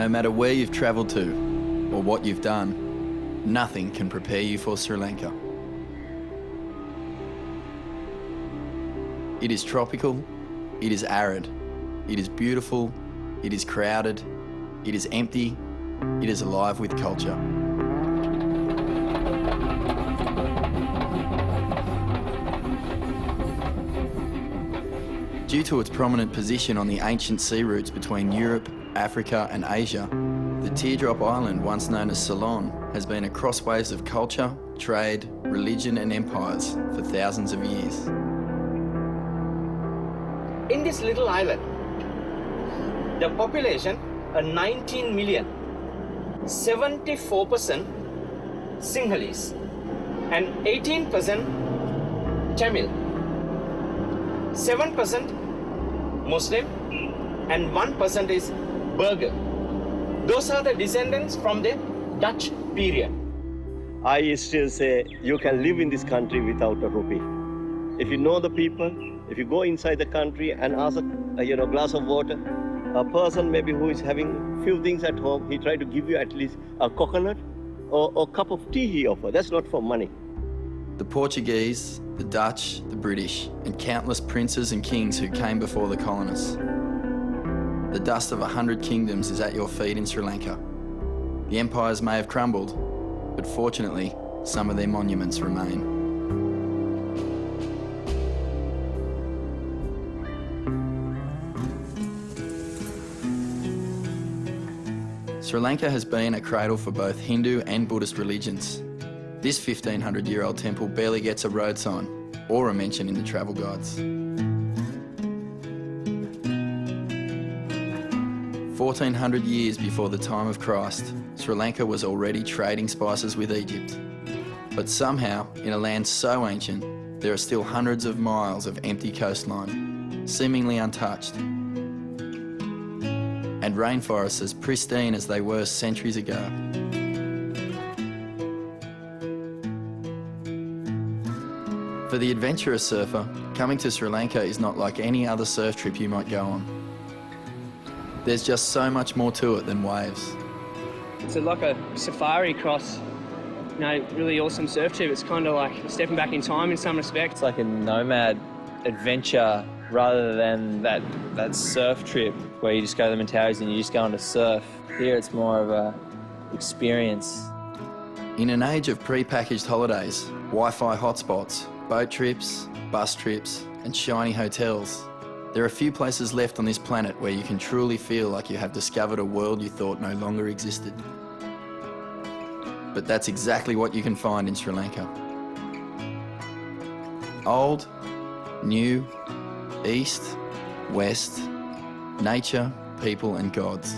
No matter where you've travelled to or what you've done, nothing can prepare you for Sri Lanka. It is tropical, it is arid, it is beautiful, it is crowded, it is empty, it is alive with culture. Due to its prominent position on the ancient sea routes between Europe, Africa and Asia, the Teardrop Island, once known as Ceylon, has been a crossways of culture, trade, religion and empires for thousands of years. In this little island, the population are 19 million, 74% Sinhalese and 18% Tamil, 7% Muslim and 1% is Burgher. Those are the descendants from the Dutch period. I still say you can live in this country without a rupee. If you know the people, if you go inside the country and ask a glass of water, a person maybe who is having few things at home, he try to give you at least a coconut or a cup of tea he offer. That's not for money. The Portuguese, the Dutch, the British, and countless princes and kings who came before the colonists. The dust of 100 kingdoms is at your feet in Sri Lanka. The empires may have crumbled, but fortunately, some of their monuments remain. Sri Lanka has been a cradle for both Hindu and Buddhist religions. This 1,500-year-old temple barely gets a road sign or a mention in the travel guides. 1,400 years before the time of Christ, Sri Lanka was already trading spices with Egypt. But somehow, in a land so ancient, there are still hundreds of miles of empty coastline, seemingly untouched, and rainforests as pristine as they were centuries ago. For the adventurous surfer, coming to Sri Lanka is not like any other surf trip you might go on. There's just so much more to it than waves. It's like a safari cross, really awesome surf trip. It's kind of like stepping back in time in some respects. It's like a nomad adventure rather than that surf trip where you just go to the Mentawais and you just go on to surf. Here it's more of a experience. In an age of pre-packaged holidays, Wi-Fi hotspots, boat trips, bus trips and shiny hotels, there are few places left on this planet where you can truly feel like you have discovered a world you thought no longer existed. But that's exactly what you can find in Sri Lanka. Old, new, east, west, nature, people and gods.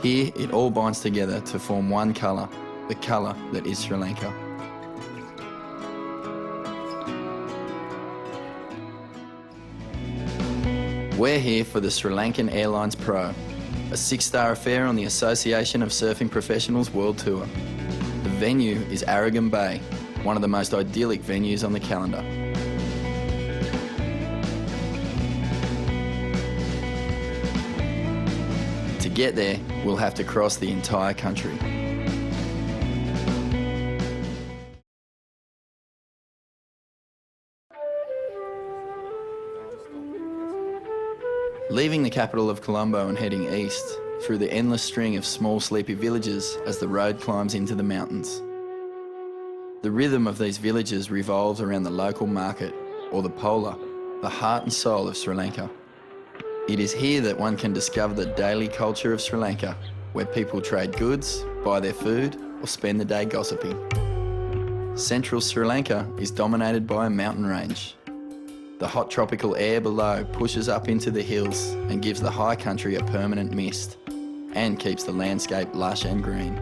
Here it all binds together to form one colour, the colour that is Sri Lanka. We're here for the Sri Lankan Airlines Pro, a 6-star affair on the Association of Surfing Professionals World Tour. The venue is Arugam Bay, one of the most idyllic venues on the calendar. To get there, we'll have to cross the entire country. Leaving the capital of Colombo and heading east through the endless string of small sleepy villages as the road climbs into the mountains. The rhythm of these villages revolves around the local market, or the pola, the heart and soul of Sri Lanka. It is here that one can discover the daily culture of Sri Lanka, where people trade goods, buy their food, or spend the day gossiping. Central Sri Lanka is dominated by a mountain range. The hot tropical air below pushes up into the hills and gives the high country a permanent mist and keeps the landscape lush and green.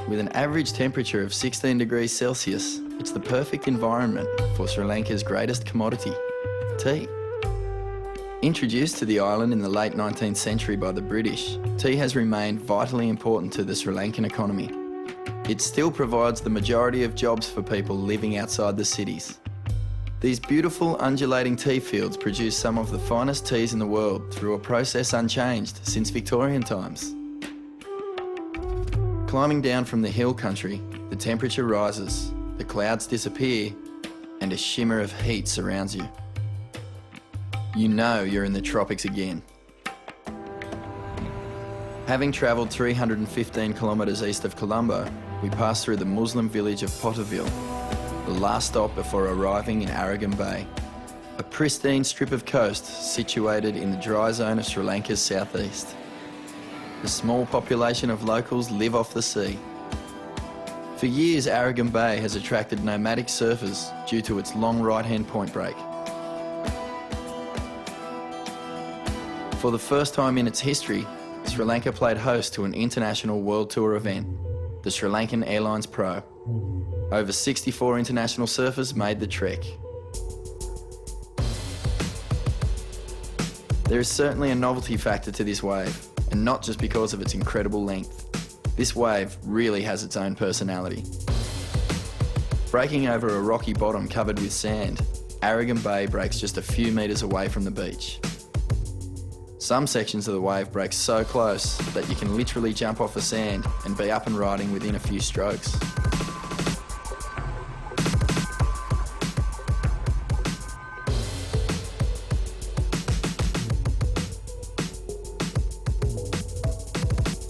With an average temperature of 16 degrees Celsius, it's the perfect environment for Sri Lanka's greatest commodity, tea. Introduced to the island in the late 19th century by the British, tea has remained vitally important to the Sri Lankan economy. It still provides the majority of jobs for people living outside the cities. These beautiful undulating tea fields produce some of the finest teas in the world through a process unchanged since Victorian times. Climbing down from the hill country, the temperature rises, the clouds disappear, and a shimmer of heat surrounds you. You know you're in the tropics again. Having travelled 315 kilometres east of Colombo, we passed through the Muslim village of Potterville, the last stop before arriving in Arugam Bay, a pristine strip of coast situated in the dry zone of Sri Lanka's southeast. The small population of locals live off the sea. For years, Arugam Bay has attracted nomadic surfers due to its long right-hand point break. For the first time in its history, Sri Lanka played host to an international world tour event, the Sri Lankan Airlines Pro. Over 64 international surfers made the trek. There is certainly a novelty factor to this wave, and not just because of its incredible length. This wave really has its own personality. Breaking over a rocky bottom covered with sand, Arugam Bay breaks just a few metres away from the beach. Some sections of the wave break so close that you can literally jump off the sand and be up and riding within a few strokes.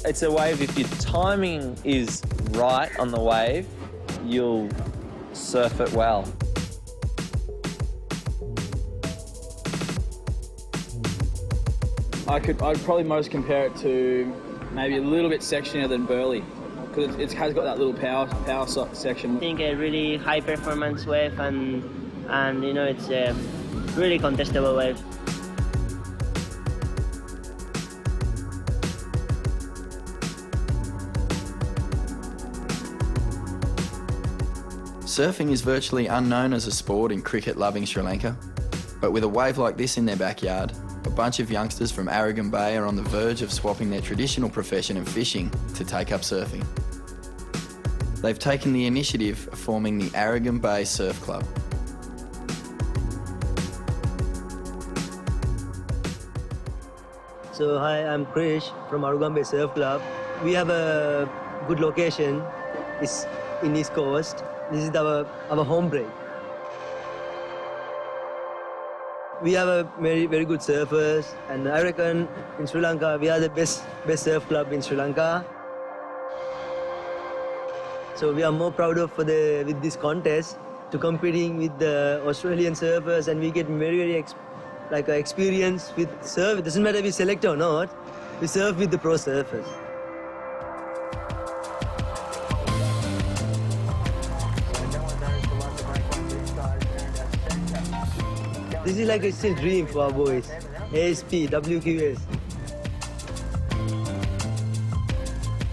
It's a wave, if your timing is right on the wave, you'll surf it well. I'd probably most compare it to maybe a little bit sectionier than Burley, because it has got that little power section. I think a really high performance wave, and you know, it's a really contestable wave. Surfing is virtually unknown as a sport in cricket-loving Sri Lanka, but with a wave like this in their backyard, a bunch of youngsters from Arugam Bay are on the verge of swapping their traditional profession of fishing to take up surfing. They've taken the initiative of forming the Arugam Bay Surf Club. So hi, I'm Krish from Arugam Bay Surf Club. We have a good location. It's in East Coast. This is our home break. We have a very good surfers, and I reckon in Sri Lanka we are the best surf club in Sri Lanka. So we are more proud of with this contest to competing with the Australian surfers, and we get very experience with surf. It doesn't matter if we select or not. We surf with the pro surfers. This is like a still dream for our boys. ASP, WQS.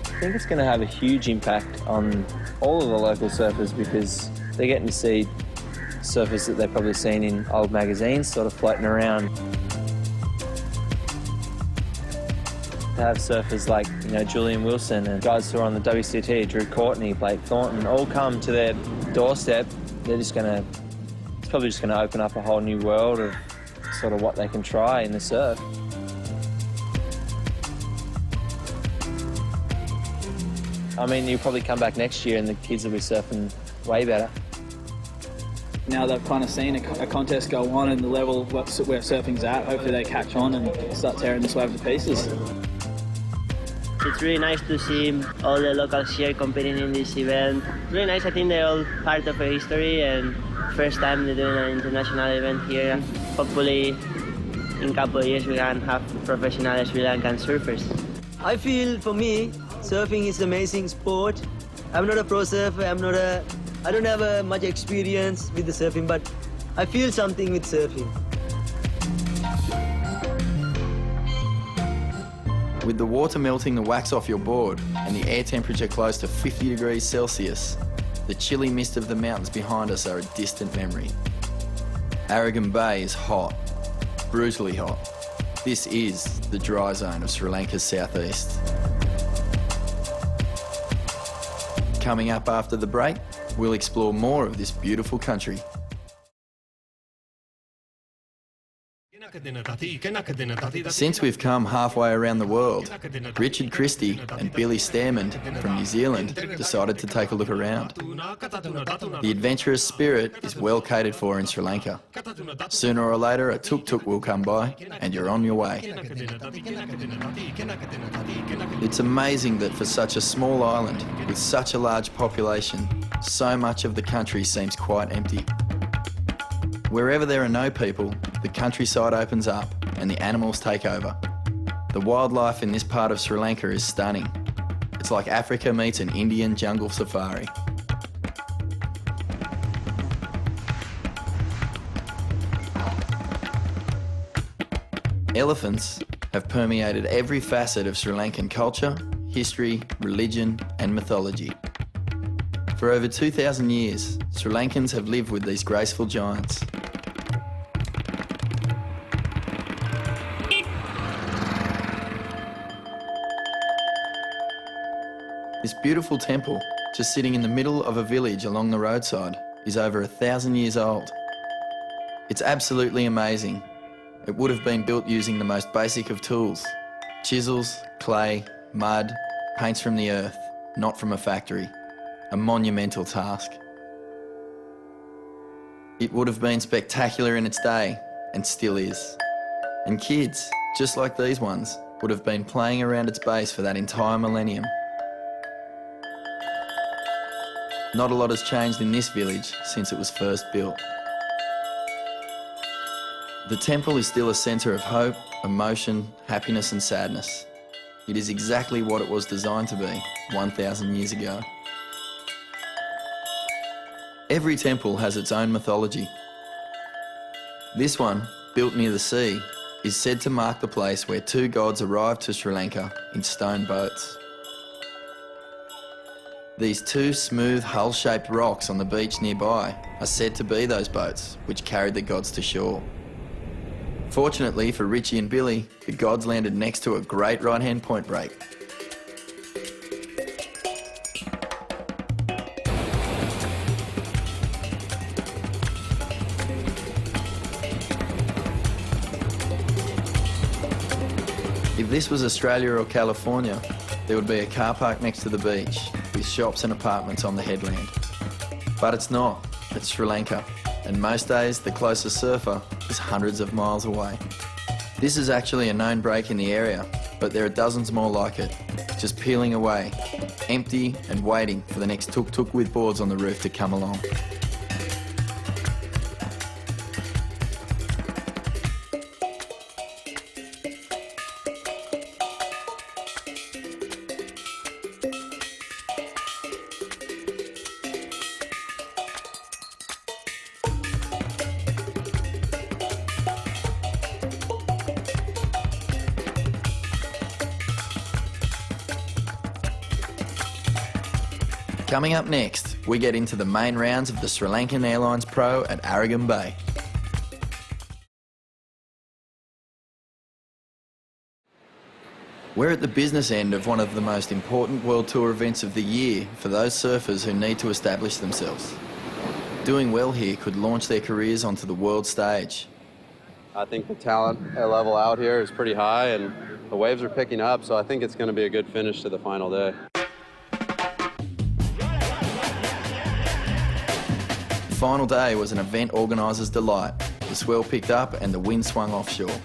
I think it's going to have a huge impact on all of the local surfers, because they're getting to see surfers that they've probably seen in old magazines sort of floating around. To have surfers like, you know, Julian Wilson and guys who are on the WCT, Drew Courtney, Blake Thornton, all come to their doorstep, it's probably just going to open up a whole new world of sort of what they can try in the surf. I mean, you'll probably come back next year and the kids will be surfing way better. Now they've kind of seen a contest go on and the level where surfing's at, hopefully they catch on and start tearing this wave to pieces. It's really nice to see all the locals here competing in this event. Really nice. I think they're all part of a history, and first time they're doing an international event here. Hopefully in a couple of years we can have professional Sri Lankan surfers. I feel, for me, surfing is an amazing sport. I'm not a pro surfer, I don't have much experience with the surfing, but I feel something with surfing. With the water melting the wax off your board and the air temperature close to 50 degrees Celsius, the chilly mist of the mountains behind us are a distant memory. Arugam Bay is hot, brutally hot. This is the dry zone of Sri Lanka's southeast. Coming up after the break, we'll explore more of this beautiful country. Since we've come halfway around the world, Richard Christie and Billy Stearman from New Zealand decided to take a look around. The adventurous spirit is well catered for in Sri Lanka. Sooner or later, a tuk-tuk will come by and you're on your way. It's amazing that for such a small island with such a large population, so much of the country seems quite empty. Wherever there are no people, the countryside opens up and the animals take over. The wildlife in this part of Sri Lanka is stunning. It's like Africa meets an Indian jungle safari. Elephants have permeated every facet of Sri Lankan culture, history, religion and mythology. For over 2,000 years, Sri Lankans have lived with these graceful giants. This beautiful temple, just sitting in the middle of a village along the roadside, is over 1,000 years old. It's absolutely amazing. It would have been built using the most basic of tools: chisels, clay, mud, paints from the earth, not from a factory. A monumental task. It would have been spectacular in its day, and still is. And kids, just like these ones, would have been playing around its base for that entire millennium. Not a lot has changed in this village since it was first built. The temple is still a centre of hope, emotion, happiness and sadness. It is exactly what it was designed to be 1,000 years ago. Every temple has its own mythology. This one, built near the sea, is said to mark the place where two gods arrived to Sri Lanka in stone boats. These two smooth hull-shaped rocks on the beach nearby are said to be those boats which carried the gods to shore. Fortunately for Richie and Billy, the gods landed next to a great right-hand point break. If this was Australia or California, there would be a car park next to the beach with shops and apartments on the headland. But it's not, it's Sri Lanka, and most days the closest surfer is hundreds of miles away. This is actually a known break in the area, but there are dozens more like it, just peeling away, empty and waiting for the next tuk-tuk with boards on the roof to come along. Coming up next, we get into the main rounds of the Sri Lankan Airlines Pro at Arugam Bay. We're at the business end of one of the most important World Tour events of the year for those surfers who need to establish themselves. Doing well here could launch their careers onto the world stage. I think the talent level out here is pretty high and the waves are picking up, so I think it's going to be a good finish to the final day. The final day was an event organiser's delight. The swell picked up and the wind swung offshore.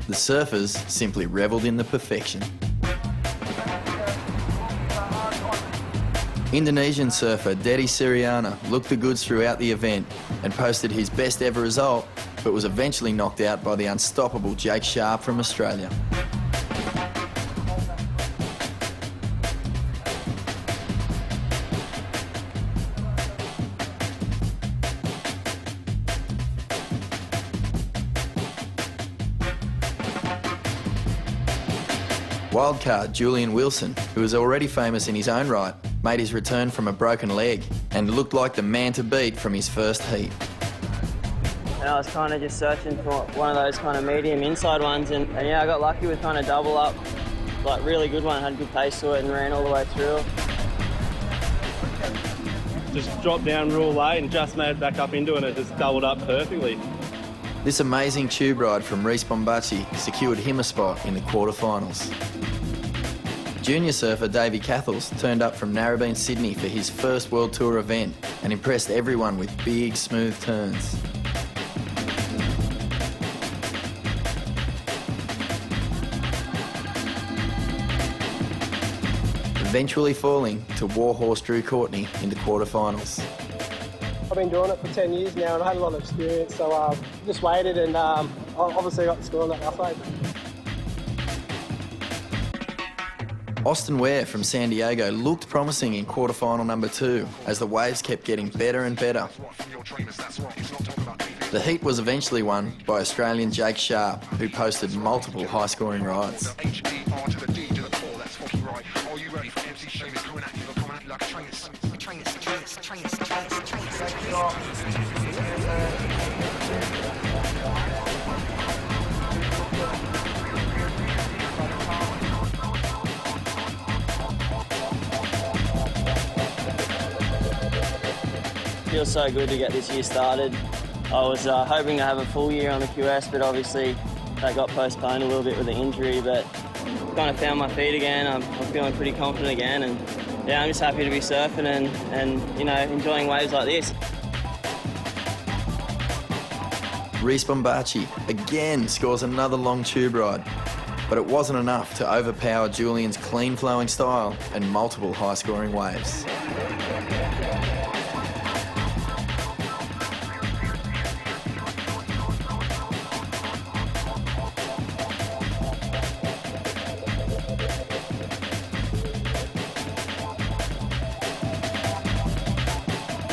The surfers simply revelled in the perfection. Indonesian surfer Dedi Siriana looked the goods throughout the event and posted his best ever result, but was eventually knocked out by the unstoppable Jake Sharp from Australia. Wildcard Julian Wilson, who was already famous in his own right, made his return from a broken leg and looked like the man to beat from his first heat. And I was kind of just searching for one of those kind of medium inside ones, and yeah, I got lucky with kind of double up, like really good one, had good pace to it and ran all the way through. Just dropped down real late and just made it back up into it and it just doubled up perfectly. This amazing tube ride from Opadchy secured him a spot in the quarterfinals. Junior surfer Davey Cathles turned up from Narrabeen, Sydney for his first World Tour event and impressed everyone with big, smooth turns. Eventually falling to Warhorse Drew Courtney in the quarterfinals. I've been doing it for 10 years now and I had a lot of experience, so just waited and obviously got the score on that last wave. Austin Ware from San Diego looked promising in quarterfinal number 2 as the waves kept getting better and better. The heat was eventually won by Australian Jake Sharp, who posted multiple high-scoring rides. Feels so good to get this year started. I was hoping to have a full year on the QS, but obviously that got postponed a little bit with the injury, but kind of found my feet again. I'm feeling pretty confident again, and yeah, I'm just happy to be surfing and you know, enjoying waves like this. Opadchy again scores another long tube ride, but it wasn't enough to overpower Julian's clean-flowing style and multiple high-scoring waves.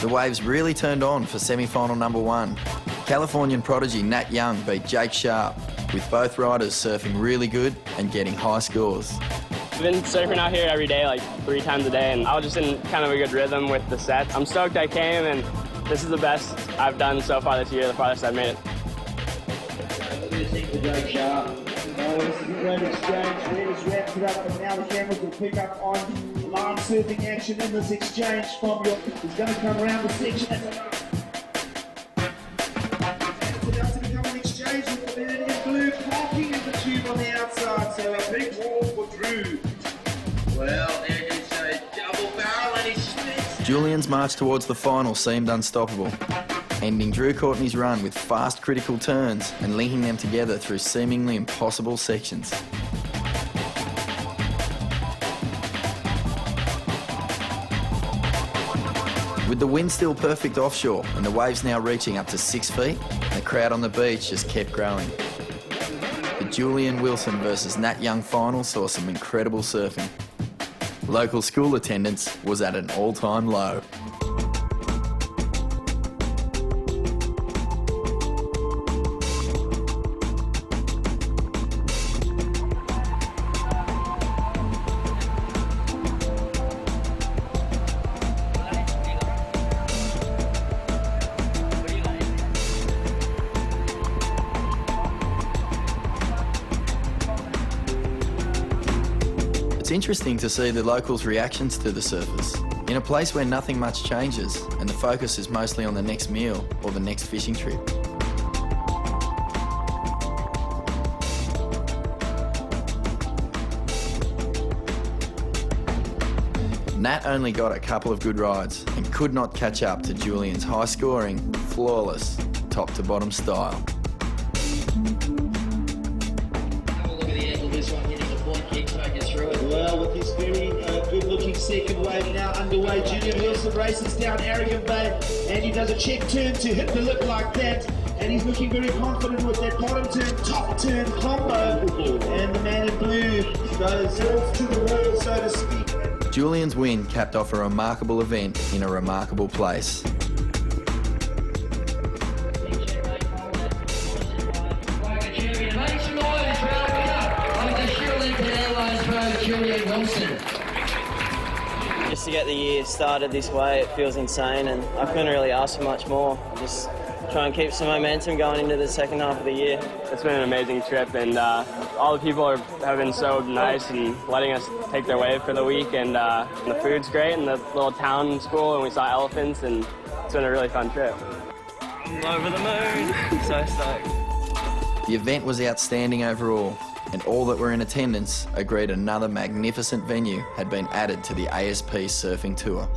The waves really turned on for semi-final number 1. Californian prodigy Nat Young beat Jake Sharp, with both riders surfing really good and getting high scores. I've been surfing out here every day, like 3 times a day, and I was just in kind of a good rhythm with the sets. I'm stoked I came, and this is the best I've done so far this year, the farthest I've made it. Jake Sharp. This is a great exchange. Leaders wrapped it up, and now the cameras will pick up on line surfing action in this exchange from your. He's going to come around the section. It's about to become an exchange with the man in blue parking in the tube on the outside. So a big wall for Drew. Well, there is a double barrel and he splits. Julian's march towards the final seemed unstoppable, ending Drew Courtney's run with fast critical turns and linking them together through seemingly impossible sections. With the wind still perfect offshore and the waves now reaching up to 6 feet, the crowd on the beach just kept growing. The Julian Wilson versus Nat Young final saw some incredible surfing. Local school attendance was at an all-time low. It's interesting to see the locals' reactions to the surfers. In a place where nothing much changes and the focus is mostly on the next meal or the next fishing trip. Nat only got a couple of good rides and could not catch up to Julian's high-scoring, flawless, top-to-bottom style. Well, with this very good-looking second wave now underway, Julian Wilson races down Arugam Bay, and he does a check turn to hit the lip like that, and he's looking very confident with that bottom turn, top turn combo, and the man in blue goes off to the wall, so to speak. Julian's win capped off a remarkable event in a remarkable place. Just to get the year started this way, it feels insane, and I couldn't really ask for much more. Just try and keep some momentum going into the second half of the year. It's been an amazing trip, and all the people have been so nice and letting us take their wave for the week, and the food's great, and the little town school, and we saw elephants, and it's been a really fun trip. I'm over the moon. So stoked. The event was outstanding overall, and all that were in attendance agreed another magnificent venue had been added to the ASP surfing tour.